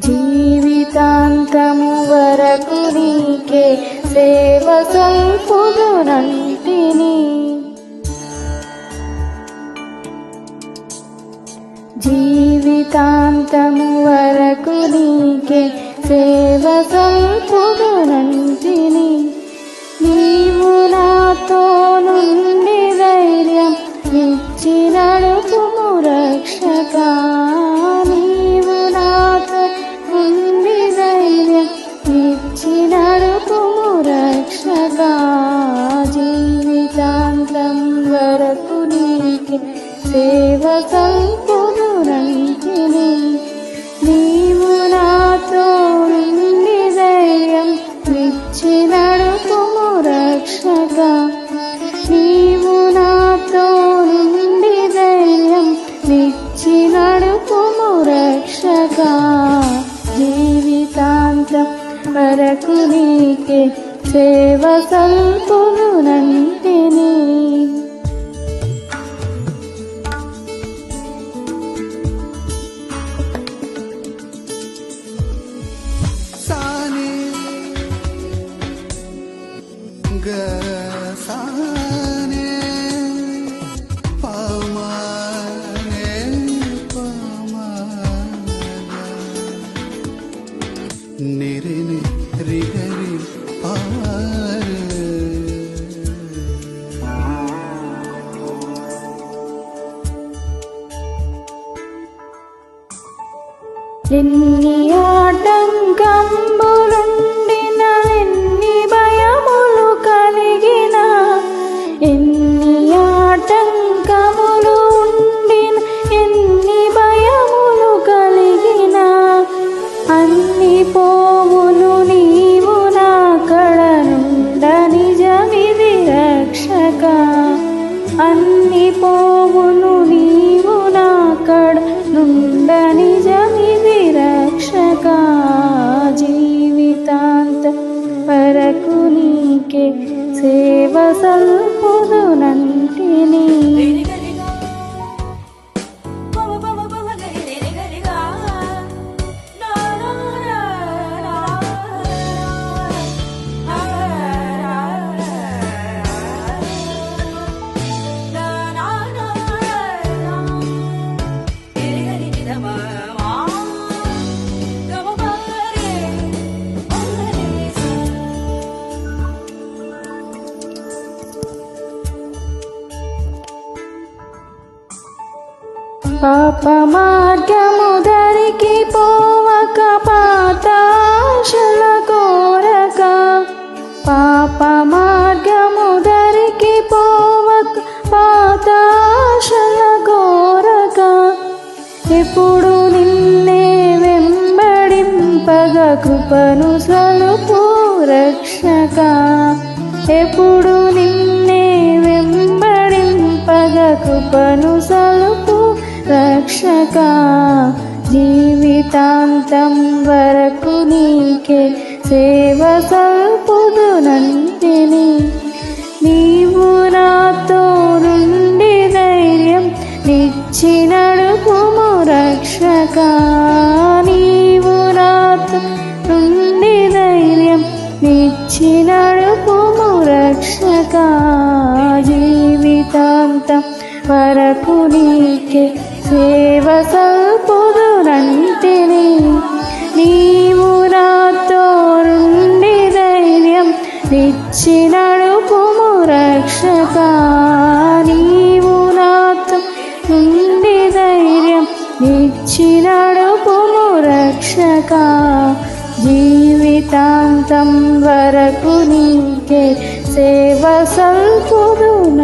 జీవితాంతము వరకు నీకే సేవ సల్పుదునంటిని. జీవితాంతము వరకు నీకే సేవ సల్పుదునంటిని. నీవు నాతో నుండి ధైర్యం ఇచ్చి నడుపుము రక్షకా. నీవు నాతో నుండి ధైర్యం ఇచ్చి నడుపుము రక్షకా. జీవితాంతం వరకు నీకే సేవ సల్పుదునంటిని. నీవు నాతో నుండి ధైర్యం ఇచ్చి నడుపుము రక్షకా. నీవు నాతో నుండి ధైర్యం ఇచ్చి నడుపుము రక్షకా. జీవితాంతం వరకు నీకే సేవ సల్పుదునంటిని. ఎన్ని ఆటంకములుండిన, ఎన్ని భయములు కలిగిన, ఎన్ని ఆటంకములు ఉండిన, ఎన్ని భయములు కలిగిన, అన్ని పోవును నీవు నా కడనుండ నిజమిది రక్షకా. అన్ని పోవును నీవు నా కడనుండ నిజమిది రక్షకా. జీవితాంత వరకు నీకే సేవ సల్పుదునంటిని. పాప మార్గము ధరికి పోవక, పాతాశల కోరక. పాప మార్గము ధరికి పోవక, పాతాశల కోరక. ఎప్పుడు నిన్నే వెంబడింపగ కృపను సలుపు రక్షకా. ఎప్పుడు నిన్నే వెంబడింపగ కృపను సలుపు రక్షకా. జీవితాంతం వరకు నీకే సేవ సల్పుదునంటిని. నీవు నాతో నుండి ధైర్యం ఇచ్చి నడుపుము రక్షకా. నీవు నాతో నుండి ధైర్యం ఇచ్చి నడుపుము రక్షకా. జీవితాంతం వరకు నీకే సేవ సల్పుదునంటిని. నీవు నాతో రక్షక నీవు నాతో నుండి ధైర్యం నిచ్చి నడుపుము రక్షక జీవితాంతం వరకు నీకే సేవ సల్పుదునంటినే